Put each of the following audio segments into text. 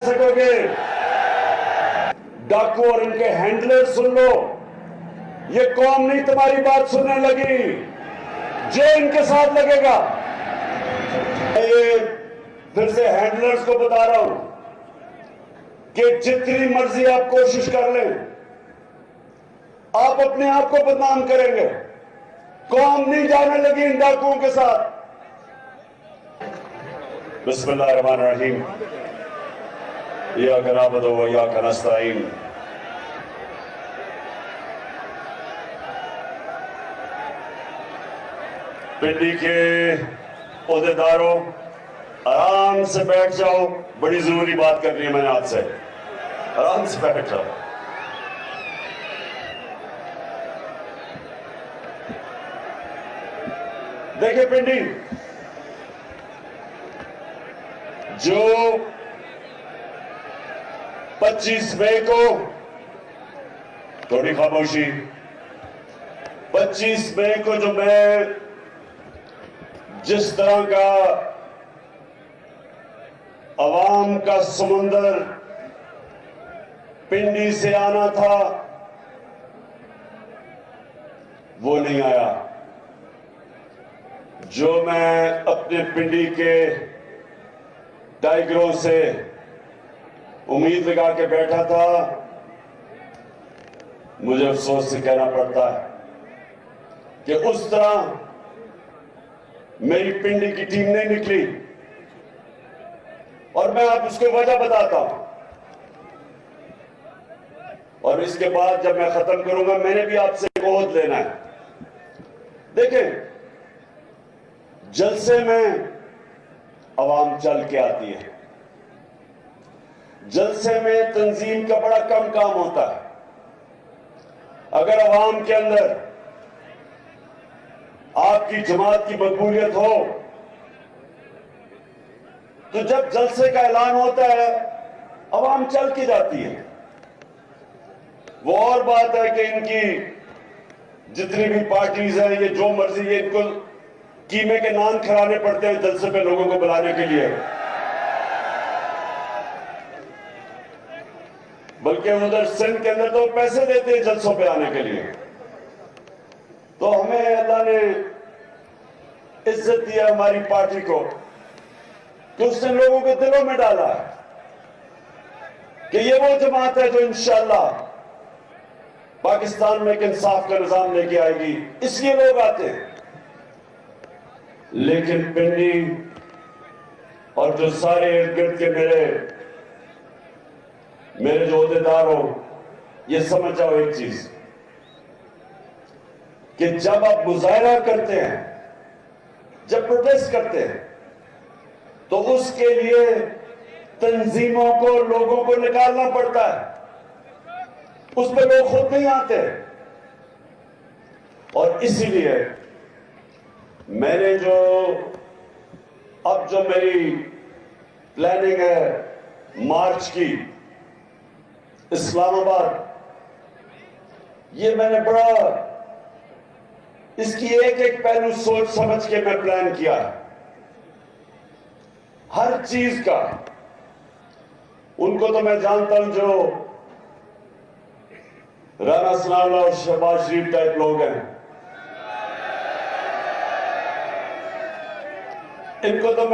सकोगे। डाकू और इनके हैंडलर सुन लो, ये कौम नहीं तुम्हारी बात सुनने लगी, जो इनके साथ लगेगा। ये फिर से हैंडलर्स को बता रहा हूं कि जितनी मर्जी आप कोशिश कर लें, आप अपने आप को बदनाम करेंगे। कौम नहीं जाने लगी इन डाकुओं के साथ। बिस्मिल्लाहिर्रहमानिर्रहीम, इय्याका नअबुदु व इय्याका नस्तईन। पिंडी के ओहदेदारों, आराम से बैठ जाओ, बड़ी जरूरी बात करनी है मैंने आपसे। आराम से बैठ जाओ। देखिए पिंडी, जो 25 मई को, थोड़ी खामोशी, 25 मई को जो मैं जिस तरह का अवाम का समुंदर पिंडी से आना था, वो नहीं आया। जो मैं अपने पिंडी के टाइगरों से उम्मीद लगा के बैठा था, मुझे अफसोस से कहना पड़ता है कि उस तरह मेरी पिंडी की टीम नहीं निकली। और मैं आप उसको वजह बताता हूं, और इसके बाद जब मैं खत्म करूंगा, मैंने भी आपसे एक ओहद लेना है। देखें, जलसे में अवाम चल के आती है, जलसे में तंजीम का बड़ा कम काम होता है। अगर अवाम के अंदर आपकी जमात की मकबूलियत हो, तो जब जलसे का ऐलान होता है, अवाम चल के जाती है। वो और बात है कि इनकी जितनी भी पार्टीज हैं, ये जो मर्जी, ये इनको कीमे के नान खिलाने पड़ते हैं जलसे पे लोगों को बुलाने के लिए। बल्कि उधर सिंध के अंदर तो पैसे देते हैं जलसों पे आने के लिए। तो हमें अल्लाह ने इज्जत दिया हमारी पार्टी को, कि उसने लोगों के दिलों में डाला है कि ये वो जमात है जो इंशाअल्लाह पाकिस्तान में एक इंसाफ का निजाम लेके आएगी। इसलिए लोग आते हैं। लेकिन पिंडी और जो सारे इर्द गिर्द के मेरे जो ओहदेदार हो, ये समझ जाओ एक चीज, कि जब आप मुजाहरा करते हैं, जब प्रोटेस्ट करते हैं, तो उसके लिए तंजीमों को, लोगों को निकालना पड़ता है। उस पर लोग खुद नहीं आते। और इसीलिए मैंने अब जो मेरी प्लानिंग है मार्च की इस्लामाबाद, ये मैंने बड़ा इसकी एक एक पहलू सोच समझ के मैं प्लान किया है, हर चीज का। उनको तो मैं जानता हूं जो राना सनाउल्लाह और शहबाज शरीफ टाइप लोग हैं, इनको तो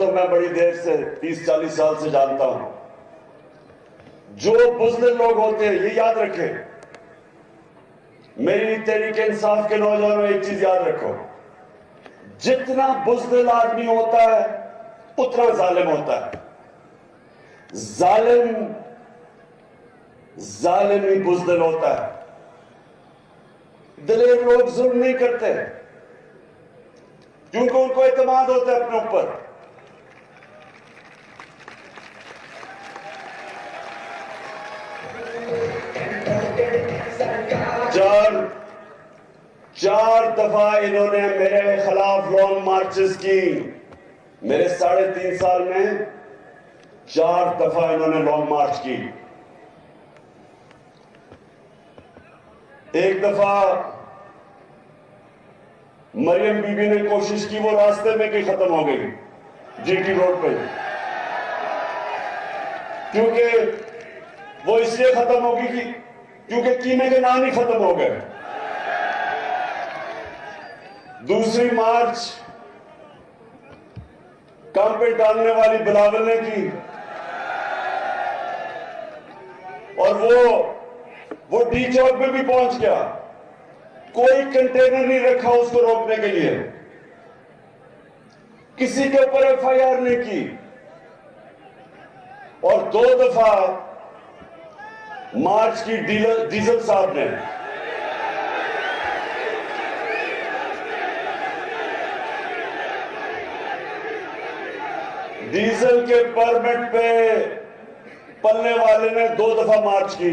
मैं बड़ी देर से 30-40 साल से जानता हूं। जो बुज़दिल लोग होते हैं, ये याद रखें, मेरी तहरीक इंसाफ के नौजवानों, एक चीज याद रखो, जितना बुज़दिल आदमी होता है उतना जालिम होता है। जालिम ही बुज़दिल होता है। दिलेर लोग जुल्म नहीं करते क्योंकि उनको एतमाद होता है अपने ऊपर। चार दफा इन्होंने मेरे खिलाफ लॉन्ग मार्चेस की। मेरे 3.5 साल में 4 दफा इन्होंने लॉन्ग मार्च की। एक दफा मरियम बीबी ने कोशिश की, वो रास्ते में ही खत्म हो गई, जीटी रोड पे। क्योंकि वो इसलिए खत्म होगी कि क्योंकि कीमे के नाम ही खत्म हो गए। दूसरी मार्च काम पे डालने वाली बिलावल ने की और वो डी चौक में भी पहुंच गया। कोई कंटेनर नहीं रखा उसको रोकने के लिए, किसी के ऊपर एफआईआर नहीं की और 2 दफा मार्च की डीजल साहब ने डीजल के परमिट पे पलने वाले ने 2 दफा मार्च की।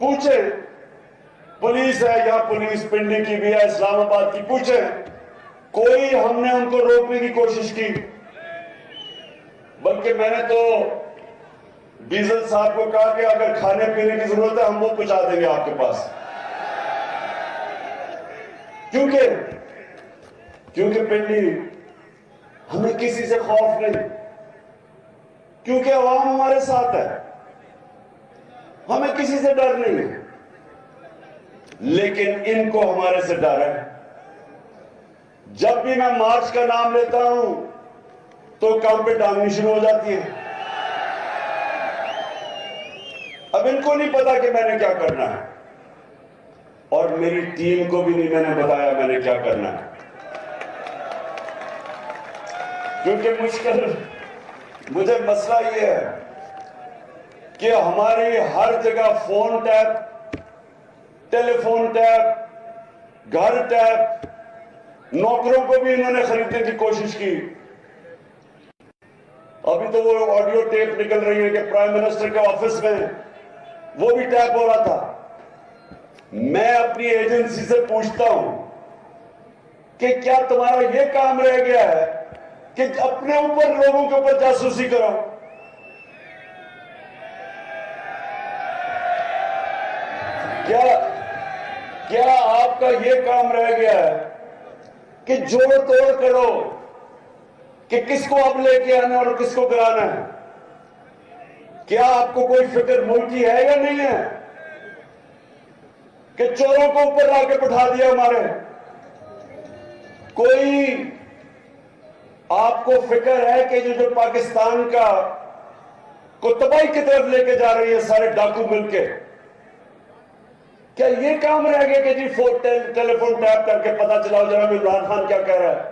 पूछे, पुलिस है या पुलिस पिंडी की भी है, इस्लामाबाद की, पूछे कोई हमने उनको रोकने की कोशिश की? बल्कि मैंने तो डीजल साहब को कहा कि अगर खाने पीने की जरूरत है हम वो पहुंचा देंगे आपके पास, क्योंकि पिंडी हमें किसी से खौफ नहीं, क्योंकि अवाम हमारे साथ है, हमें किसी से डर नहीं है। लेकिन इनको हमारे से डर है। जब भी मैं मार्च का नाम लेता हूं तो काम पे डालनी शुरू हो जाती है। अब इनको नहीं पता कि मैंने क्या करना है और मेरी टीम को भी नहीं मैंने बताया मैंने क्या करना है, क्योंकि मुझे मसला यह है कि हमारी हर जगह फोन टैप, टेलीफोन टैप, घर टैप, नौकरों को भी इन्होंने खरीदने की कोशिश की। अभी तो वो ऑडियो टेप निकल रही है कि प्राइम मिनिस्टर के ऑफिस में वो भी टैप हो रहा था। मैं अपनी एजेंसी से पूछता हूं कि क्या तुम्हारा ये काम रह गया है कि अपने ऊपर लोगों के ऊपर जासूसी करो? क्या आपका ये काम रह गया है कि जोड़ तोड़ करो कि किसको अब लेके आना और किसको कराना है? क्या आपको कोई फिक्र मुल्क की है या नहीं है कि चोरों को ऊपर लाके बिठा दिया हमारे? कोई आपको फिक्र है कि जो पाकिस्तान का को तबाही की तरफ लेके जा रही है सारे डाकू मिलके? क्या ये काम रह गया कि जी टेलीफोन टैप करके पता चलाओ जरा इमरान खान क्या कह रहा है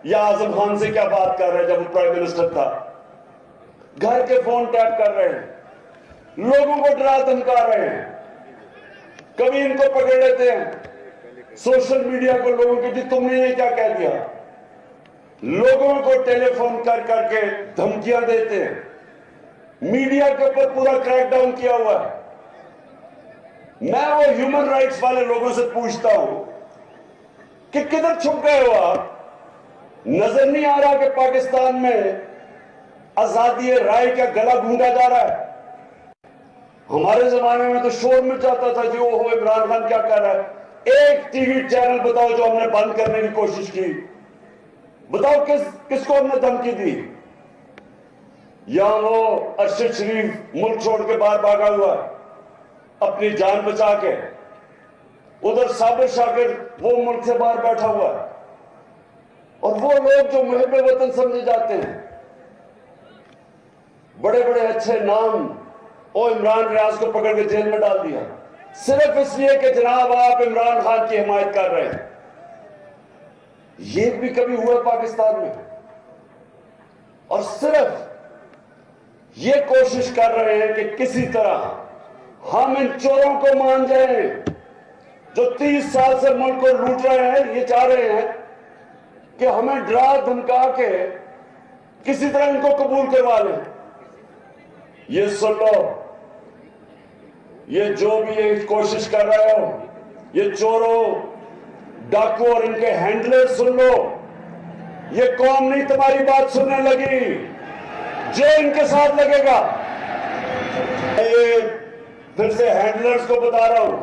या आजम खान से क्या बात कर रहा है? जब वो प्राइम मिनिस्टर था घर के फोन टैप कर रहे हैं, लोगों को डरा धमका रहे हैं। कभी इनको पकड़ लेते हैं सोशल मीडिया को, लोगों की, तुमने ये क्या कह दिया? लोगों को टेलीफोन कर करके धमकियां देते हैं। मीडिया के ऊपर पूरा क्रैकडाउन किया हुआ है। मैं वो ह्यूमन राइट्स वाले लोगों से पूछता हूं कि किधर छुप गए हो आप? नजर नहीं आ रहा कि पाकिस्तान में आजादी राय का गला घूंटा जा रहा है? हमारे जमाने में तो शोर मच जाता था जी, वो इमरान खान क्या कर रहा है। एक टीवी चैनल बताओ जो हमने बंद करने की कोशिश की? बताओ किसको हमने धमकी दी? यहां वो अरशद शरीफ मुल्क छोड़ के बाहर भागा हुआ है अपनी जान बचा के, उधर साबिर शाकिर वो मुल्क से बाहर बैठा हुआ है, और वो लोग जो मुहिब वतन समझे जाते हैं, बड़े बड़े अच्छे नाम, ओ इमरान रियाज को पकड़ के जेल में डाल दिया सिर्फ इसलिए कि जनाब आप इमरान खान की हिमायत कर रहे हैं। ये भी कभी हुआ पाकिस्तान में? और सिर्फ ये कोशिश कर रहे हैं कि किसी तरह हम इन चोरों को मान जाएं जो 30 साल से मुल्क को लूट रहे हैं। ये चाह रहे हैं कि हमें डरा धमका के किसी तरह इनको कबूल करवा लें। ये सुन लो, ये जो भी ये कोशिश कर रहे हो, ये चोरों, डाकू और इनके हैंडलर, सुन लो, ये कौम नहीं तुम्हारी बात सुनने लगी, जो इनके साथ लगेगा। ये फिर से हैंडलर्स को बता रहा हूं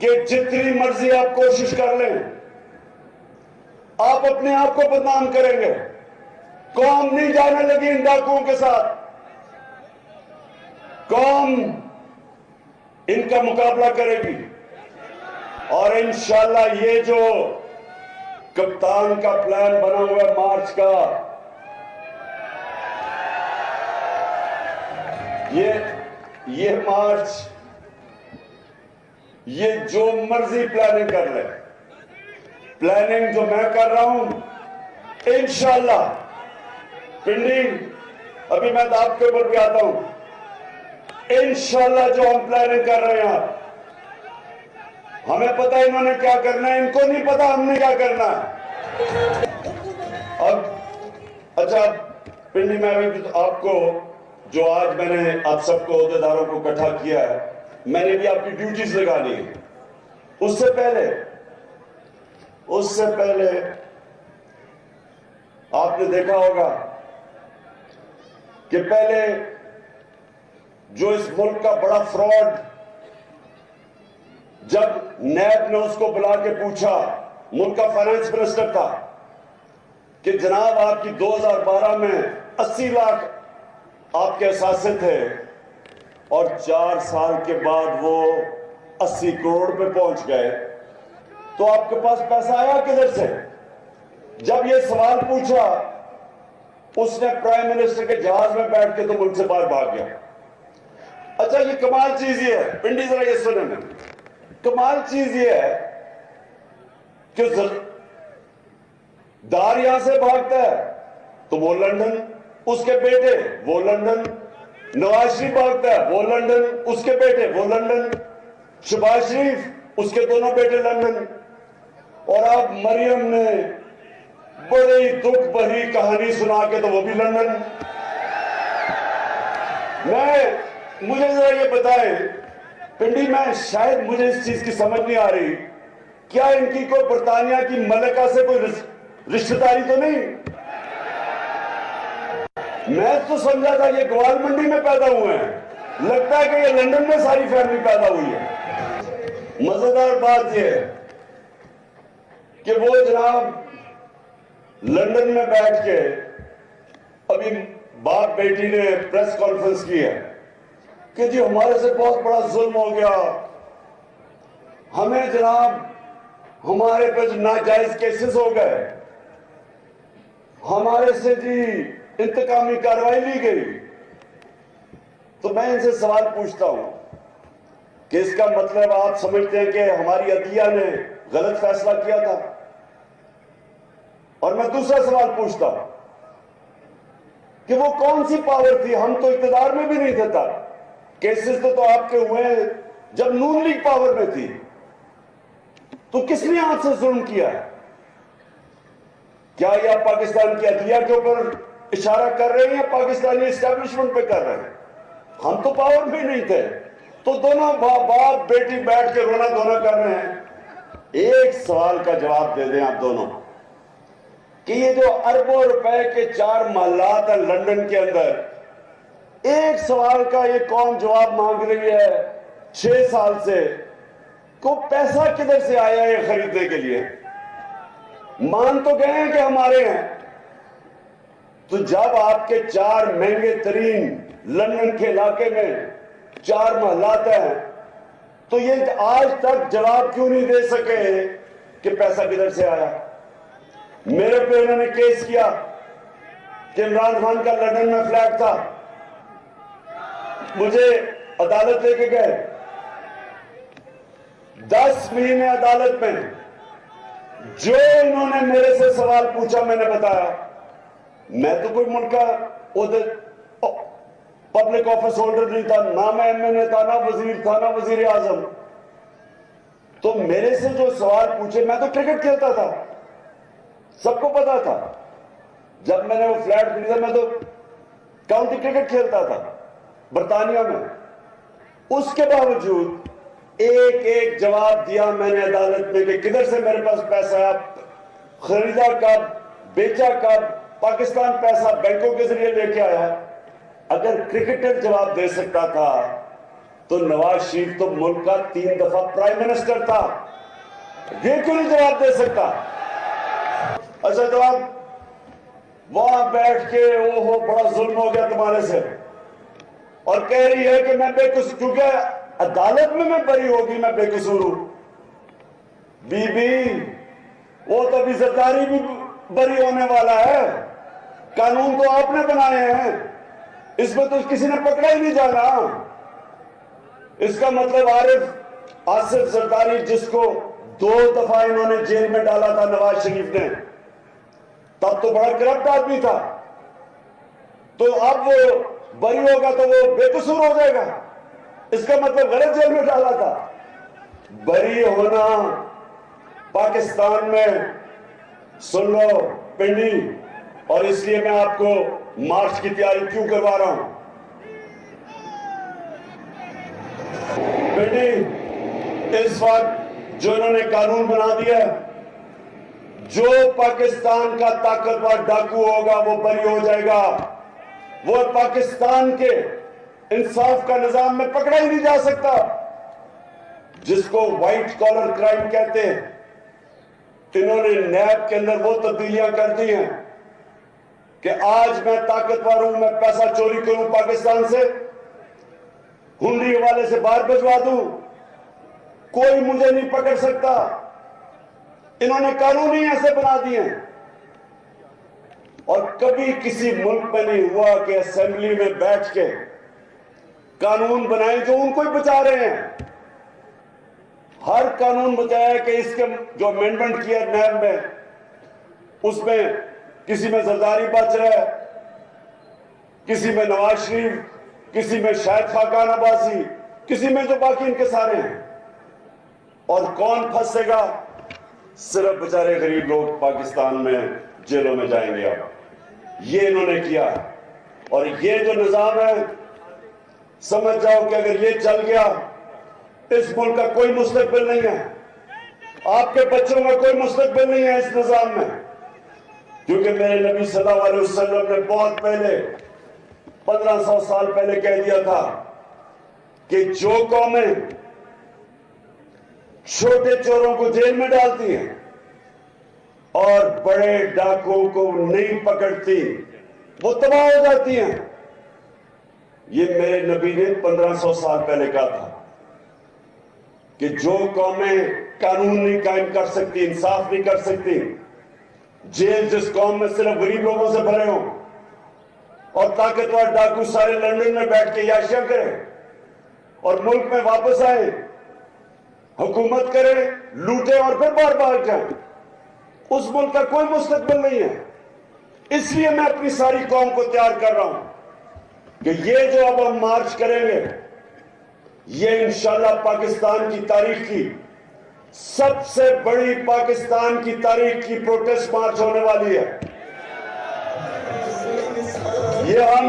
कि जितनी मर्जी आप कोशिश कर लें, आप अपने आप को बदनाम करेंगे। कौम नहीं जाने लगी इन डाकुओं के साथ। कौम इनका मुकाबला करेगी। और इंशाल्लाह ये जो कप्तान का प्लान बना हुआ है मार्च का, ये मार्च, ये जो मर्जी प्लानिंग कर ले, प्लानिंग जो मैं कर रहा हूं इंशाल्लाह पिंडी, अभी मैं दाब के ऊपर भी आता हूं, इंशाल्लाह जो हम प्लानिंग कर रहे हैं, हमें पता है इन्होंने क्या करना है, इनको नहीं पता हमने क्या करना है। अब अच्छा पिंडी में अभी आपको जो आज मैंने आप सबको अहदेदारों को इकट्ठा किया है, मैंने भी आपकी ड्यूटीज लगानी है। उससे पहले आपने देखा होगा कि पहले जो इस मुल्क का बड़ा फ्रॉड, जब नैब ने उसको बुला के पूछा, मुल्क का फाइनेंस मिनिस्टर था, कि जनाब आपकी 2012 में 80 लाख आपके असासे थे और 4 साल के बाद वो 80 करोड़ पे पहुंच गए, तो आपके पास पैसा आया किधर से? जब ये सवाल पूछा, उसने प्राइम मिनिस्टर के जहाज में बैठ के तो मुल्क से बाहर भाग गया। अच्छा, ये कमाल चीज ये है पिंडी, जरा ये सुने ना, कमाल चीज ये है कि दार यहां से भागता है तो वो लंदन, उसके बेटे वो लंदन, नवाज शरीफ भागता है वो लंदन, उसके बेटे वो लंदन, शहबाज शरीफ उसके दोनों बेटे लंदन, और अब मरियम ने बड़ी दुख भरी कहानी सुना के तो वो भी लंदन। मुझे जरा ये बताएं पिंडी में, शायद मुझे इस चीज की समझ नहीं आ रही, क्या इनकी कोई बरतानिया की मलिका से कोई रिश्तेदारी तो नहीं? मैं तो समझा था ये ग्वाल मंडी में पैदा हुए हैं, लगता है कि ये लंदन में सारी फैमिली पैदा हुई है। मजेदार बात यह है कि वो जनाब लंदन में बैठ के अभी बाप बेटी ने प्रेस कॉन्फ्रेंस की है कि जी हमारे से बहुत बड़ा जुल्म हो गया, हमें जनाब हमारे पे नाजायज केसेस हो गए, हमारे से जी इंतकामी कार्रवाई ली गई। तो मैं इनसे सवाल पूछता हूं कि इसका मतलब आप समझते हैं कि हमारी अदलिया ने गलत फैसला किया था? और मैं दूसरा सवाल पूछता हूं कि वो कौन सी पावर थी, हम तो इक्तदार में भी नहीं थे तब, केसेस तो आपके हुए जब नून लीग पावर में थी, तो किसने आपसे जुल्म किया है? क्या ये आप पाकिस्तान की अदलिया के ऊपर इशारा कर रहे हैं या पाकिस्तानी एस्टेब्लिशमेंट पे कर रहे हैं? हम तो पावर में नहीं थे, तो दोनों बाप बेटी बैठ के रोना धोना कर रहे हैं। एक सवाल का जवाब दे दें आप दोनों कि ये जो अरबों रुपए के 4 महलात हैं लंदन के अंदर, एक सवाल का ये कौन जवाब मांग रही है 6 साल से, को पैसा किधर से आया ये खरीदने के लिए? मान तो गए हैं कि हमारे हैं, तो जब आपके 4 महंगे तरीन लंदन के इलाके में 4 महलात हैं, तो ये आज तक जवाब क्यों नहीं दे सके कि पैसा किधर से आया? मेरे पे उन्होंने केस किया कि इमरान खान का लंदन में फ्लैट था, मुझे अदालत लेके गए, 10 महीने अदालत में जो इन्होंने मेरे से सवाल पूछा मैंने बताया। मैं तो कोई मुल्क का पब्लिक ऑफिस होल्डर नहीं था, ना मैं एमएनए था, ना वजीर था, ना वजीर आजम। तो मेरे से जो सवाल पूछे, मैं तो क्रिकेट खेलता था, सबको पता था। जब मैंने वो फ्लैट खरीदा, मैं तो काउंटी क्रिकेट खेलता था बरतानिया में। उसके बावजूद एक एक जवाब दिया मैंने अदालत में कि किधर से मेरे पास पैसा आया, खरीदा कब, बेचा कब, पाकिस्तान पैसा बैंकों के जरिए लेके आया। अगर क्रिकेटर जवाब दे सकता था तो नवाज शरीफ तो मुल्क का 3 दफा प्राइम मिनिस्टर था, ये क्यों नहीं जवाब दे सकता? अच्छा, जवाब वहां बैठ के ओहो बड़ा जुल्म हो गया तुम्हारे से, और कह रही है कि मैं बेकसूर, क्योंकि अदालत में मैं बरी होगी, मैं बेकसूर हूं। बीबी, वो तो अभी जरदारी भी बरी होने वाला है। कानून तो आपने बनाए हैं, इसमें तो किसी ने पकड़ा ही नहीं जाना। इसका मतलब आसिफ जरदारी, जिसको 2 दफा इन्होंने जेल में डाला था नवाज शरीफ ने, तब तो बड़ा करप्ट आदमी था, तो अब वो बरी होगा तो वो बेकसूर हो जाएगा। इसका मतलब गलत जेल में डाला था। बरी होना पाकिस्तान में, सुन लो पिंडी, और इसलिए मैं आपको मार्च की तैयारी क्यों करवा रहा हूं। पिंडी, इस वक्त जो इन्होंने कानून बना दिया, जो पाकिस्तान का ताकतवर डाकू होगा वो बरी हो जाएगा। वो पाकिस्तान के इंसाफ का निजाम में पकड़ा ही नहीं जा सकता। जिसको व्हाइट कॉलर क्राइम कहते हैं, इन्होंने नैब के अंदर वो तब्दीलियां कर दी हैं कि आज मैं ताकतवर हूं, मैं पैसा चोरी करूं पाकिस्तान से, हुंडी वाले से बाहर भिजवा दूं, कोई मुझे नहीं पकड़ सकता। इन्होंने कानून ही ऐसे बना दिए हैं। और कभी किसी मुल्क में नहीं हुआ कि असेंबली में बैठ के कानून बनाए जो उनको ही बचा रहे हैं। हर कानून बचाया कि इसके जो अमेंडमेंट किया नैब में, उसमें किसी में जरदारी बच रहा है, किसी में नवाज शरीफ, किसी में शायद खाकान अब्बासी, किसी में जो बाकी इनके सारे हैं। और कौन फंसेगा? सिर्फ बेचारे गरीब लोग पाकिस्तान में जेलों में जाएंगे। अब ये इन्होंने किया, और ये जो निजाम है, समझ जाओ कि अगर ये चल गया, इस मुल्क का कोई मुस्तकबिल नहीं है, आपके बच्चों का कोई मुस्तकबिल नहीं है इस निजाम में। क्योंकि मेरे नबी सल्लल्लाहु अलैहि वसल्लम ने बहुत पहले, 1500 साल पहले कह दिया था कि जो कौमें छोटे चोरों को जेल में डालती हैं और बड़े डाकुओं को नहीं पकड़ती, वो तबाह हो जाती हैं। ये मेरे नबी ने 1500 साल पहले कहा था कि जो कौमें कानून नहीं कायम कर सकती, इंसाफ नहीं कर सकती, जेल जिस कौम में सिर्फ गरीब लोगों से भरे हों और ताकतवर डाकू सारे लंदन में बैठ के याशिया करें और मुल्क में वापस आए, हुकूमत करें, लूटे और फिर बार बार जाएं, उस मुल्क का कोई मुस्तकबिल नहीं है। इसलिए मैं अपनी सारी कौम को तैयार कर रहा हूं कि ये जो अब हम मार्च करेंगे, ये इंशाल्लाह पाकिस्तान की तारीख की सबसे बड़ी, पाकिस्तान की तारीख की प्रोटेस्ट मार्च होने वाली है। ये हम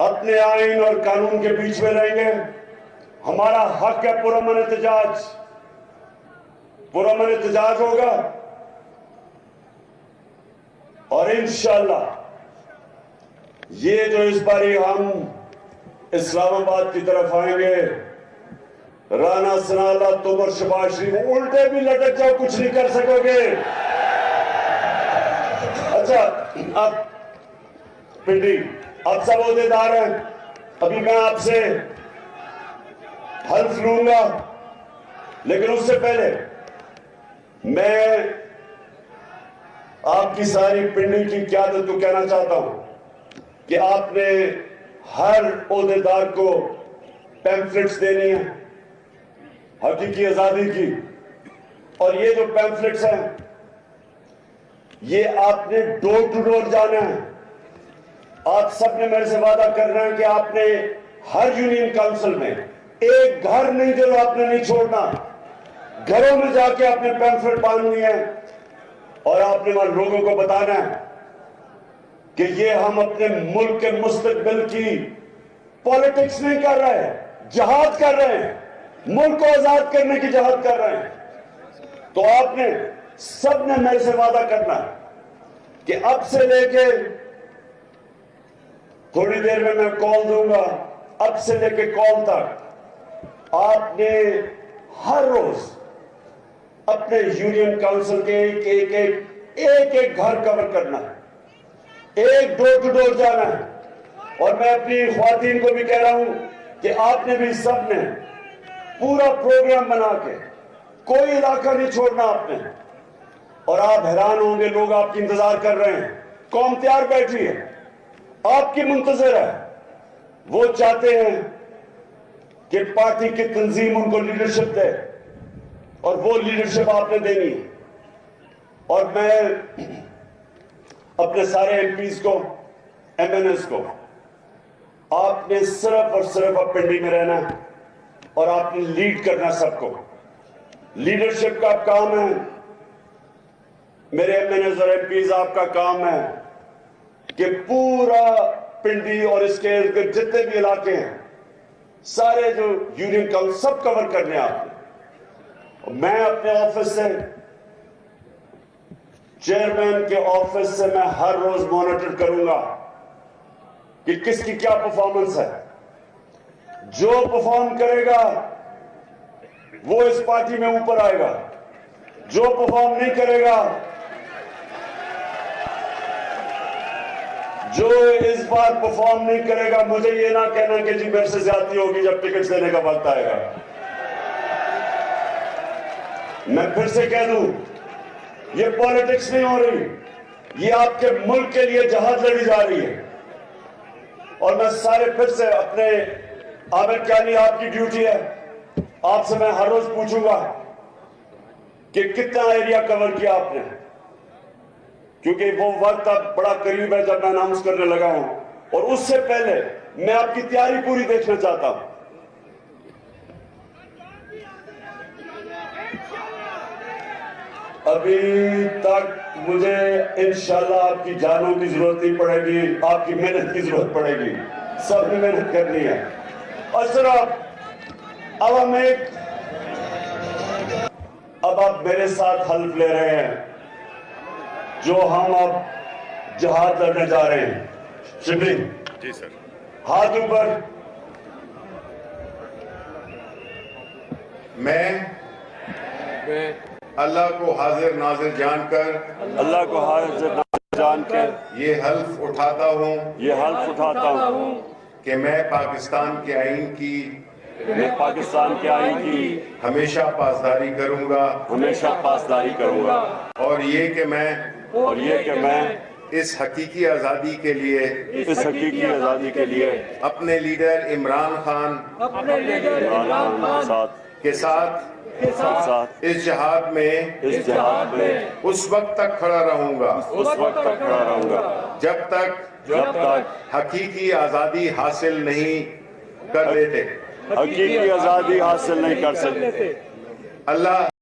अपने आइन और कानून के बीच में रहेंगे। हमारा हक है पुरअमन एहतजाज, पुरअमन एहतजाज होगा, और इंशाल्लाह ये जो इस बारी हम इस्लामाबाद की तरफ आएंगे, राना सनाला, तुम और शहबाज शरीफ उल्टे भी लटक जाओ, कुछ नहीं कर सकोगे। अच्छा, अब पिंडी, अब सब ओहदेदार हैं, अभी मैं आपसे हल्फ लूंगा, लेकिन उससे पहले मैं आपकी सारी पिंडी की क़यादत को कहना चाहता हूं कि आपने हर ओहदेदार को पैम्फलेट्स देनी है हकीकी आजादी की, और ये जो पैम्फलेट्स हैं, ये आपने डोर टू डोर जाना है। आप सबने मेरे से वादा करना है कि आपने हर यूनियन काउंसिल में एक घर नहीं जो आपने नहीं छोड़ना, घरों में जाके आपने पैम्फलेट बांधनी है और आपने वहां लोगों को बताना है कि ये हम अपने मुल्क के मुस्तकबिल की पॉलिटिक्स नहीं कर रहे हैं, जिहाद कर रहे हैं, मुल्क को आजाद करने की जिहाद कर रहे हैं। तो आपने सबने मेरे से वादा करना है कि अब से लेके, थोड़ी देर में मैं कॉल दूंगा, अब से लेके कॉल तक आपने हर रोज अपने यूनियन काउंसिल के एक एक घर कवर करना है, एक डोर टू डोर जाना है और मैं अपनी ख्वातीन को भी कह रहा हूं कि आपने भी सब ने पूरा प्रोग्राम बना के कोई इलाका नहीं छोड़ना आपने। और आप हैरान होंगे, लोग आपकी इंतजार कर रहे हैं, कौम तैयार बैठी है, आपकी मुंतजर है। वो चाहते हैं कि पार्टी की तंजीम उनको लीडरशिप दे और वो लीडरशिप आपने देनी है। और मैं अपने सारे एमपीज को, एमएनएस को, आपने सिर्फ और सिर्फ अब पिंडी में रहना है और आपने लीड करना सबको। लीडरशिप का काम है, मेरे एमएनएस और एमपीज, आपका काम है कि पूरा पिंडी और इसके जितने भी इलाके हैं, सारे जो यूनियन काउंसिल सब कवर करने आपने। मैं अपने ऑफिस से, चेयरमैन के ऑफिस से मैं हर रोज मॉनिटर करूंगा कि किसकी क्या परफॉर्मेंस है। जो परफॉर्म करेगा वो इस पार्टी में ऊपर आएगा, जो परफॉर्म नहीं करेगा, जो इस बार परफॉर्म नहीं करेगा, मुझे ये ना कहना कि जी मेरे से ज्यादती होगी जब टिकट देने का वक्त आएगा। मैं फिर से कह दूं, ये पॉलिटिक्स नहीं हो रही, ये आपके मुल्क के लिए जहाज लड़ी जा रही है। और मैं सारे फिर से अपने आमिर कानी, आपकी ड्यूटी है, आपसे मैं हर रोज पूछूंगा कि कितना एरिया कवर किया आपने, क्योंकि वो वक्त अब बड़ा करीब है जब मैं अनाउंस करने लगा हूं। और उससे पहले मैं आपकी तैयारी पूरी देखना चाहता हूं। अभी तक मुझे इंशाल्लाह आपकी जानों की जरूरत नहीं पड़ेगी, आपकी मेहनत की जरूरत पड़ेगी। सबने मेहनत करनी है। और सिर्फ अब आप मेरे साथ हल्फ ले रहे हैं, जो हम अब जहाज लड़ने जा रहे हैं। शिबली जी सर, हाथ ऊपर। मैं अल्लाह को हाजिर नाजिर जानकर, अल्लाह को हाजिर नाजिर जानकर ये हल्फ उठाता हूँ कि मैं पाकिस्तान के आईन की हमेशा पासदारी करूंगा और ये कि मैं इस हकीकी आज़ादी के लिए अपने लीडर इमरान खान के साथ इस जहाद में उस वक्त तक खड़ा रहूंगा जब तक हकीकी आज़ादी हासिल नहीं कर लेते। हकीकी आजादी हासिल नहीं कर सकते। अल्लाह